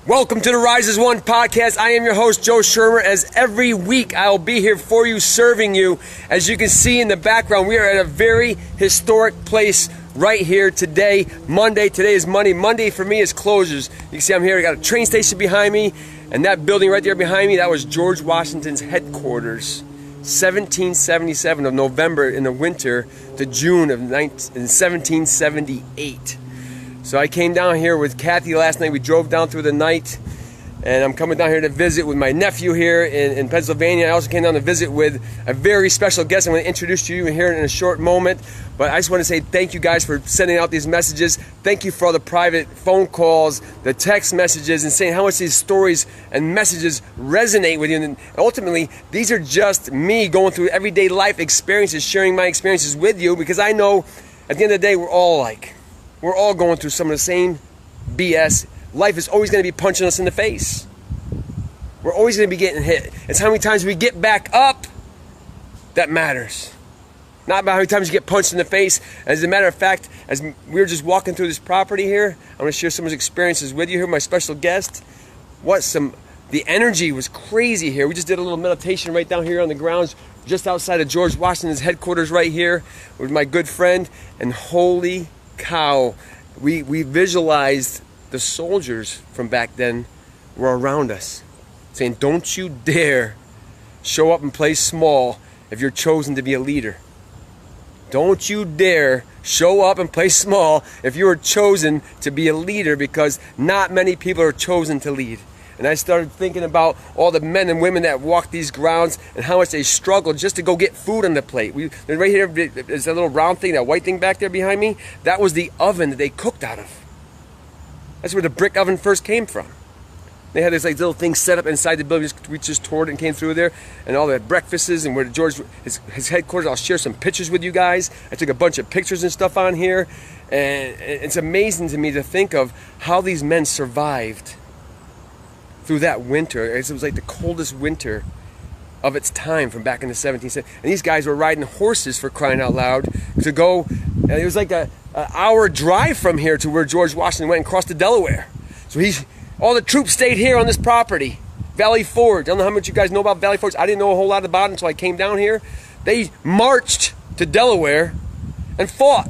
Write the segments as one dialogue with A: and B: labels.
A: Welcome to the Rise as One podcast. I am your host, Joe Shermer. As every week, I'll be here for you, serving you. As you can see in the background, we are at a very historic place right here today, Monday. Today is Monday. Monday for me is closures. You can see I'm here. I got a train station behind me, and that building right there behind me, that was George Washington's headquarters. 1777 of November in the winter to June of 1778. So I came down here with Kathy last night. We drove down through the night, and I'm coming down here to visit with my nephew here in Pennsylvania. I also came down to visit with a very special guest I'm going to introduce to you here in a short moment. But I just want to say thank you guys for sending out these messages. Thank you for all the private phone calls, the text messages, and saying how much these stories and messages resonate with you. And ultimately, these are just me going through everyday life experiences, sharing my experiences with you, because I know at the end of the day, we're all going through some of the same BS. Life is always going to be punching us in the face. We're always going to be getting hit. It's how many times we get back up that matters. Not about how many times you get punched in the face. As a matter of fact, as we were just walking through this property here, I'm going to share some of his experiences with you here, my special guest. The energy was crazy here. We just did a little meditation right down here on the grounds, just outside of George Washington's headquarters right here with my good friend. And holy cow, we visualized the soldiers from back then were around us, saying, don't you dare show up and play small if you're chosen to be a leader. Don't you dare show up and play small if you are chosen to be a leader, because not many people are chosen to lead. And I started thinking about all the men and women that walk these grounds and how much they struggle just to go get food on the plate. Right here, there's that little round thing, that white thing back there behind me. That was the oven that they cooked out of. That's where the brick oven first came from. They had this little thing set up inside the building. We just toured it and came through there. And all the breakfasts and where George, his headquarters. I'll share some pictures with you guys. I took a bunch of pictures and stuff on here. And it's amazing to me to think of how these men survived through that winter. It was like the coldest winter of its time from back in the 17th century. And these guys were riding horses, for crying out loud, to go. It was like an hour drive from here to where George Washington went and crossed the Delaware. So all the troops stayed here on this property. Valley Forge. I don't know how much you guys know about Valley Forge. I didn't know a whole lot about it until I came down here. They marched to Delaware and fought.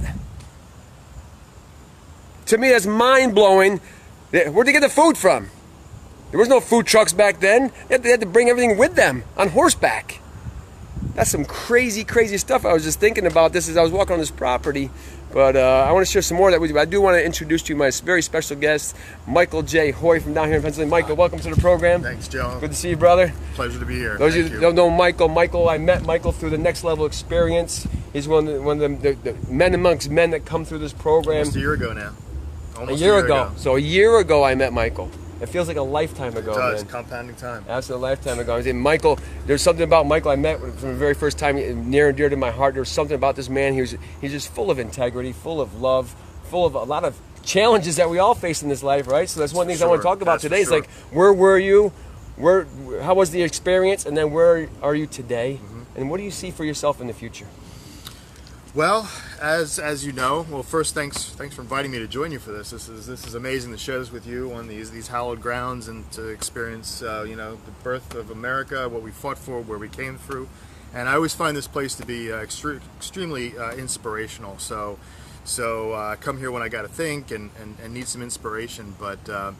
A: To me, that's mind-blowing. Where'd they get the food from? There was no food trucks back then. They had to bring everything with them on horseback. That's some crazy, crazy stuff. I was just thinking about this as I was walking on this property. But I want to share some more of that with you. I do want to introduce to you my very special guest, Michael J. Hoy from down here in Pennsylvania. Michael, welcome to the program.
B: Thanks, Joe.
A: Good to see you, brother.
B: Pleasure to be here.
A: Those of you that don't know Michael, I met Michael through the Next Level Experience. He's one of the men amongst men that come through this program.
B: Almost a year ago now.
A: Almost a year ago. So a year ago I met Michael. It feels like a lifetime ago.
B: It does,
A: man.
B: compounding time.
A: Absolutely, a lifetime ago. I was saying, Michael, there's something about Michael I met from the very first time, near and dear to my heart. There was something about this man. He's just full of integrity, full of love, full of a lot of challenges that we all face in this life, right? So that's one of the things I want to talk about today. It's like, where were you? How was the experience? And then where are you today? Mm-hmm. And what do you see for yourself in the future?
B: Well, as you know, first thanks for inviting me to join you for this. This is amazing to share this with you on these hallowed grounds and to experience the birth of America, what we fought for, where we came through, and I always find this place to be extremely inspirational. So come here when I got to think and need some inspiration. But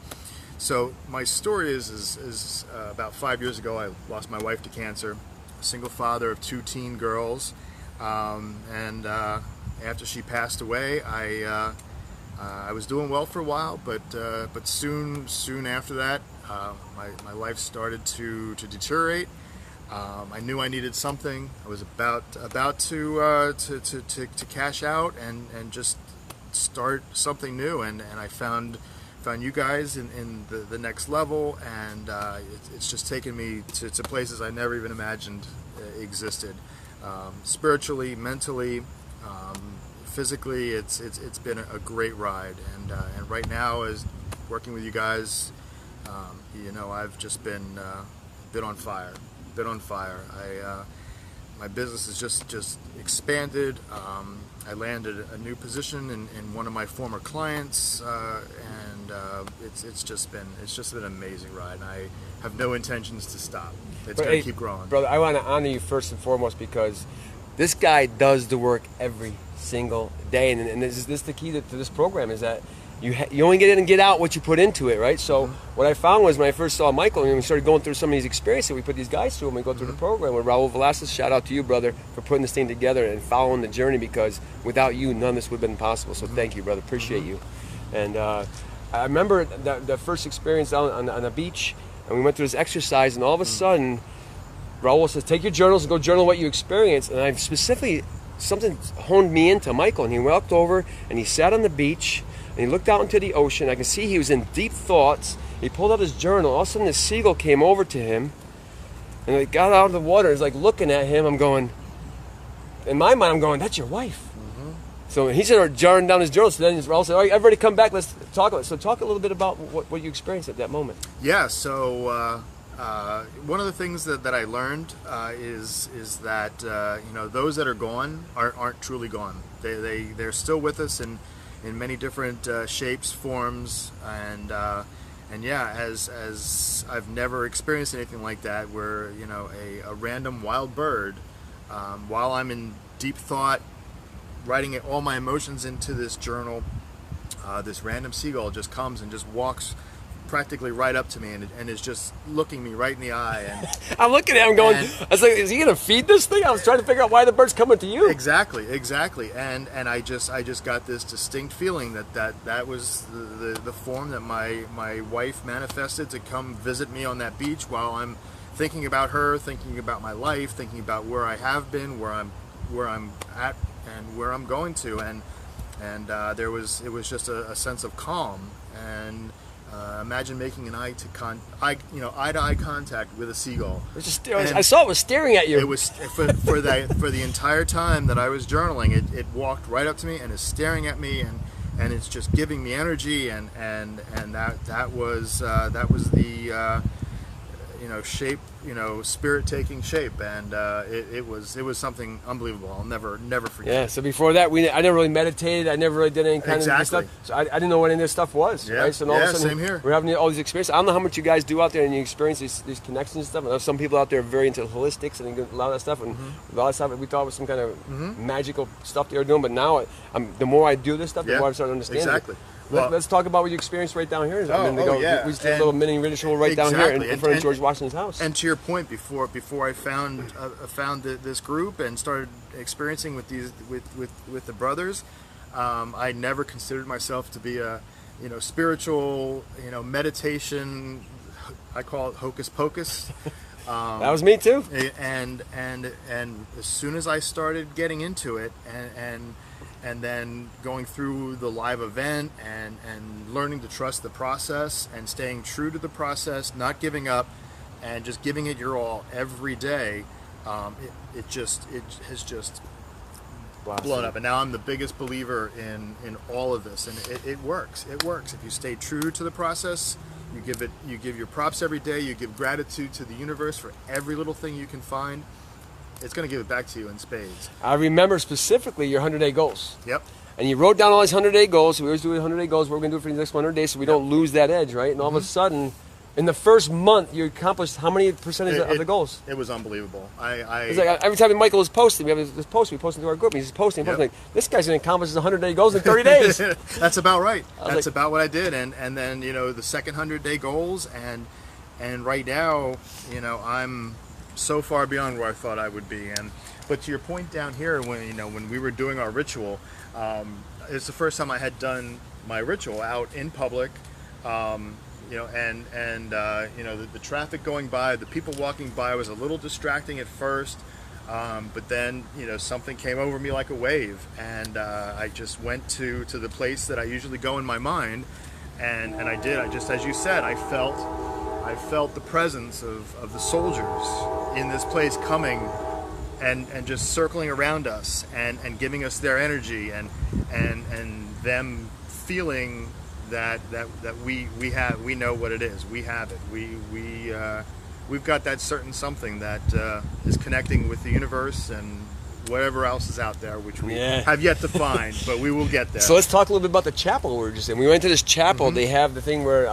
B: so my story is about 5 years ago I lost my wife to cancer, a single father of 2 teen girls. And after she passed away, I was doing well for a while, but soon after that, my life started to deteriorate. I knew I needed something. I was about to cash out and just start something new, and I found you guys in the Next Level, and it's just taken me to places I never even imagined existed. Spiritually, mentally, physically, it's been a great ride, and right now, as working with you guys, I've just been on fire. My business has just expanded. I landed a new position in one of my former clients, and it's just been an amazing ride. And I have no intentions to stop. It's going to keep growing,
A: brother. I want to honor you first and foremost because this guy does the work every single day, and this is the key to this program is that you only get in and get out what you put into it, right? So what I found was when I first saw Michael and we started going through some of these experiences, we put these guys through when we go through the program with Raul Velasquez. Shout out to you, brother, for putting this thing together and following the journey, because without you, none of this would have been possible. So thank you, brother. Appreciate you. And I remember the first experience on the beach, and we went through this exercise, and all of a sudden, Raul says, take your journals and go journal what you experienced. And I specifically, something honed me into Michael, and he walked over and he sat on the beach and he looked out into the ocean. I can see he was in deep thoughts. He pulled out his journal. All of a sudden, this seagull came over to him, and it got out of the water. It's like looking at him. I'm going, in my mind, I'm going, that's your wife. So he started jarring down his journal. So then Raul said, all right, everybody come back. Let's talk about it. So talk a little bit about what you experienced at that moment.
B: Yeah, so one of the things that I learned is that those that are gone aren't truly gone. They're still with us in many different shapes, forms, and yeah, as I've never experienced anything like that, where a random wild bird, while I'm in deep thought, writing all my emotions into this journal, this random seagull just comes and just walks practically right up to me and is just looking me right in the eye. And
A: I'm looking at him going, I was like, is he gonna feed this thing? I was trying to figure out why the bird's coming to you.
B: Exactly. And I just got this distinct feeling that was the form that my wife manifested to come visit me on that beach while I'm thinking about her, thinking about my life, thinking about where I have been, where I'm at, and where I'm going to, and it was just a sense of calm. And imagine making an eye-to-eye contact with a seagull.
A: I saw it was staring at you.
B: It was for the entire time that I was journaling. It walked right up to me and is staring at me, and it's just giving me energy, and that was the shape, spirit taking shape, and it was something unbelievable. I'll never forget.
A: Yeah. So before that, I never really meditated. I never really did any kind of stuff. So I didn't know what any of this stuff was.
B: Yeah.
A: Right. So all of a sudden,
B: Same here.
A: We're having all these experiences. I don't know how much you guys do out there and you experience these connections and stuff. I know some people out there are very into holistics and a lot of that stuff, and a lot of stuff we thought was some kind of magical stuff they were doing. But now, the more I do this stuff, the more I start understanding.
B: Exactly.
A: Well, let's talk about what you experienced right down here.
B: Yeah.
A: We just did a little mini ritual right down here in front of George Washington's house.
B: And to your point, before I found this group and started experiencing with the brothers, I never considered myself to be a spiritual meditation. I call it hocus pocus.
A: That was me too.
B: And as soon as I started getting into it and then going through the live event and learning to trust the process and staying true to the process, not giving up, and just giving it your all every day, it has just blown up. And now I'm the biggest believer in all of this, and it works. It works if you stay true to the process. You give your props every day. You give gratitude to the universe for every little thing you can find. It's going to give it back to you in spades.
A: I remember specifically your 100-day goals.
B: Yep.
A: And you wrote down all these 100-day goals. So we always do 100-day goals. We're going to do it for the next 100 days so we don't lose that edge, right? And all of a sudden, in the first month, you accomplished how many percentage of the goals?
B: It was unbelievable.
A: It's like every time Michael was posting, we have this post we post into our group. He's posting. Like, this guy's going to accomplish 100-day goals in 30 days.
B: That's about right. That's about what I did. And then the second 100-day goals, and right now, I'm so far beyond where I thought I would be. But to your point down here, when we were doing our ritual, it's the first time I had done my ritual out in public. The traffic going by, the people walking by was a little distracting at first, but then something came over me like a wave, and I just went to the place that I usually go in my mind, and I did. I just, as you said, I felt the presence of the soldiers in this place coming and just circling around us and giving us their energy and them feeling that we know what it is. We have it. We've got that certain something that is connecting with the universe, and whatever else is out there, which we
A: Yeah.
B: have yet to find, but we will get there.
A: So let's talk a little bit about the chapel we were just in. We went to this chapel.
B: Mm-hmm.
A: They have the thing where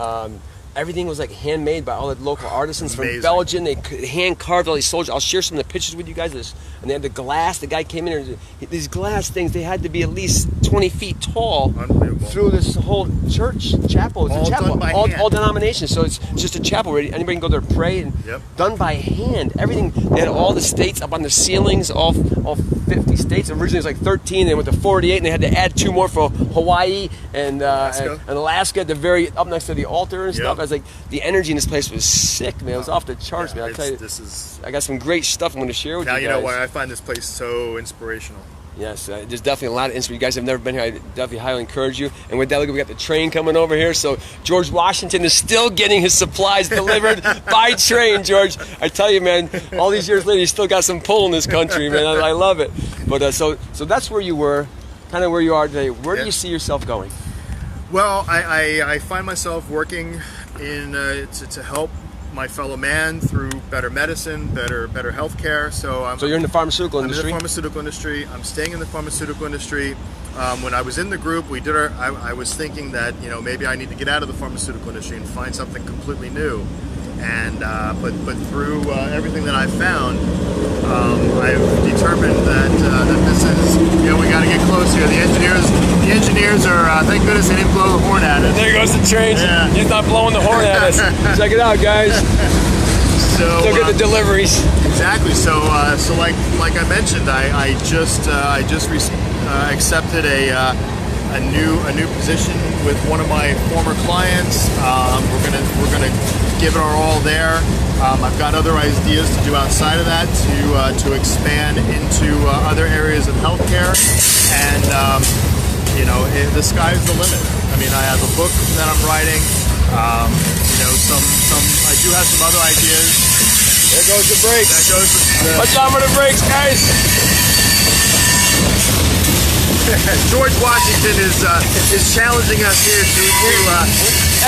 A: everything was like handmade by all the local artisans from
B: Amazing.
A: Belgium. They hand carved all these soldiers. I'll share some of the pictures with you guys. And they had the glass. The guy came in and these glass things. They had to be at least 20 feet tall
B: Unbelievable.
A: through this whole church chapel. It's
B: All
A: a chapel,
B: done by
A: all
B: hand.
A: denominations. So it's just a chapel where anybody can go there and pray. And
B: Yep.
A: done by hand. Everything. They had all the states up on the ceilings. All 50 states. Originally it was like 13. They went to 48, and they had to add 2 more for Hawaii and
B: Alaska.
A: and Alaska at the very up next to the altar and stuff.
B: Yep.
A: I was like, the energy in this place was sick, man. It was off the charts, man. I'll tell you,
B: This is
A: I got some great stuff I'm going to share with
B: now
A: you
B: you
A: guys.
B: know why I find this place so inspirational.
A: Yes, there's definitely a lot of inspiration. You guys have never been here. I definitely highly encourage you. And with that, look, we got the train coming over here. So George Washington is still getting his supplies delivered by train, George. I tell you, man, all these years later, he's still got some pull in this country, man. I love it. But so that's where you were, kind of where you are today. Where do
B: Yeah.
A: you see yourself going?
B: Well, I find myself working in to help my fellow man through better medicine, better healthcare.
A: So you're in the pharmaceutical
B: I'm in
A: industry?
B: the pharmaceutical industry. I'm staying in the pharmaceutical industry. When I was in the group, I was thinking that maybe I need to get out of the pharmaceutical industry and find something completely new. And but through everything that I've found, I've determined that this is we got to get close here. The engineers are thank goodness they didn't blow the horn at us.
A: There goes the train.
B: Yeah.
A: He's not blowing the horn at us. Check it out, guys.
B: So
A: Look at the deliveries.
B: exactly. So like I mentioned, I just accepted a new position with one of my former clients. We're gonna give it our all there. I've got other ideas to do outside of that to expand into other areas of healthcare, and the sky's the limit. I mean, I have a book that I'm writing. I do have some other ideas.
A: There goes the brakes.
B: That goes.
A: Watch out for the brakes, guys.
B: George Washington is challenging us here to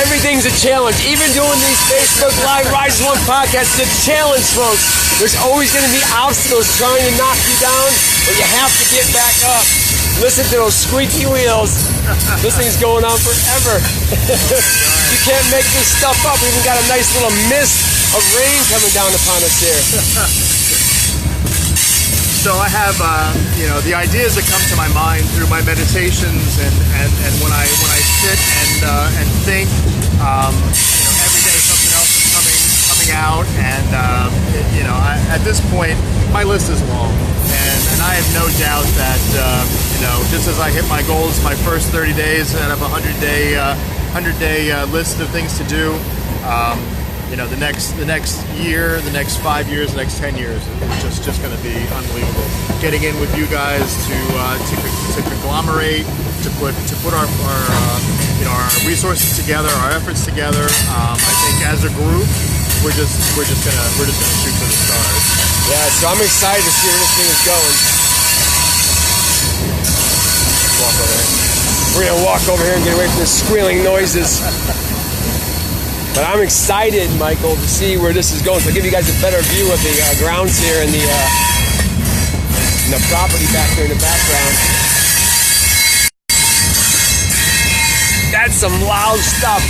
A: Everything's a challenge. Even doing these Facebook Live Rise One podcasts is a challenge, folks. There's always going to be obstacles trying to knock you down, but you have to get back up. Listen to those squeaky wheels. This thing's going on forever. You can't make this stuff up. We even got a nice little mist of rain coming down upon us here.
B: So I have, the ideas that come to my mind through my meditations and when I sit and think, every day something else is coming out, and at this point my list is long, and I have no doubt that just as I hit my goals my first 30 days out of a 100-day list of things to do. The next year, the next 5 years, the next 10 years is just going to be unbelievable. Getting in with you guys to conglomerate, to put our resources together, our efforts together. I think as a group, we're just gonna shoot for the stars.
A: Yeah, so I'm excited to see where this thing is going. Walk over here. We're gonna walk over here and get away from the squealing noises. But I'm excited, Michael, to see where this is going. So I'll give you guys a better view of the grounds here and the property back there in the background. That's some loud stuff.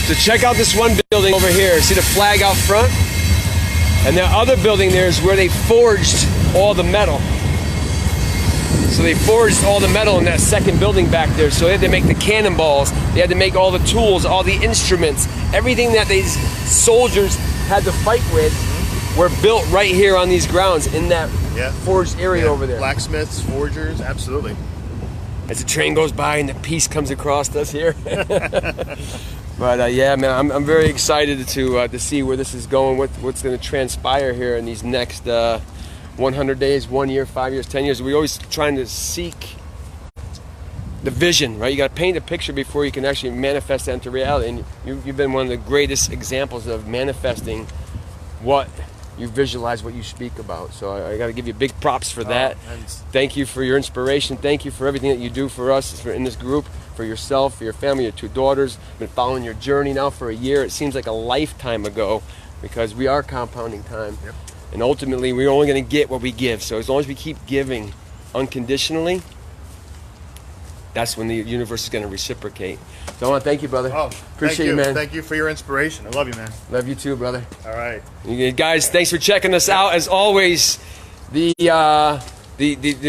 A: So check out this one building over here. See the flag out front? And the other building there is where they forged all the metal. So they forged all the metal in that second building back there. So they had to make the cannonballs. They had to make all the tools, all the instruments. Everything that these soldiers had to fight with were built right here on these grounds in that forged area over there.
B: Blacksmiths, forgers, absolutely.
A: As the train goes by and the peace comes across us here. But yeah, man, I'm very excited to see where this is going, what's going to transpire here in these next 100 days, 1 year, 5 years, 10 years. We're always trying to seek the vision, right? You got to paint a picture before you can actually manifest that into reality. And you've been one of the greatest examples of manifesting what you visualize, what you speak about. So I got to give you big props for that. Thank you for your inspiration. Thank you for everything that you do for us in this group, for yourself, for your family, your 2 daughters. Been following your journey now for a year. It seems like a lifetime ago because we are compounding time.
B: Yep.
A: And ultimately, we're only going to get what we give. So as long as we keep giving unconditionally, that's when the universe is going to reciprocate. So I want to thank you, brother.
B: Oh,
A: appreciate you, man.
B: Thank you for your inspiration. I love you, man.
A: Love you too, brother.
B: All right.
A: You guys, thanks for checking us out. As always, the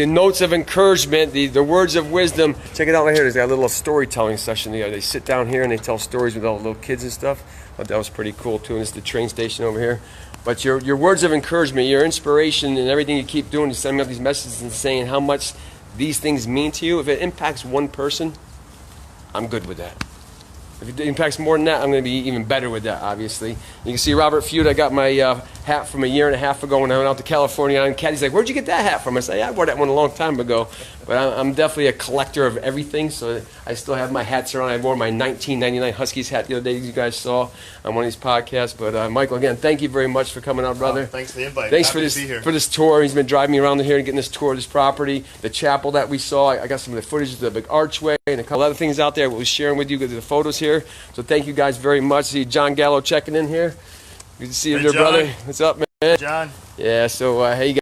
A: notes of encouragement, the words of wisdom. Check it out right here. There's got a little storytelling session. They sit down here and they tell stories with all the little kids and stuff. I thought that was pretty cool too. And it's the train station over here. But your words of encouragement, your inspiration, and everything you keep doing, is sending out these messages and saying how much these things mean to you. If it impacts one person, I'm good with that. If it impacts more than that, I'm going to be even better with that, obviously. You can see Robert Feud. I got my hat from a year and a half ago when I went out to California. And Caddy's like, where'd you get that hat from? I said, yeah, I wore that one a long time ago. But I'm definitely a collector of everything, so I still have my hats around. I wore my 1999 Huskies hat the other day, you guys saw on one of these podcasts. But Michael, again, thank you very much for coming out, brother.
B: Thanks for the invite.
A: Thanks
B: Happy
A: for
B: to be here.
A: this tour. He's been driving me around here and getting this tour of this property, the chapel that we saw. I got some of the footage of the big archway and a couple other things out there. We'll be sharing with you the photos here. So thank you guys very much. See John Gallo checking in here. Good to see you,
B: Hey,
A: there,
B: John.
A: brother. What's up, man?
B: John.
A: Yeah. So hey, you guys.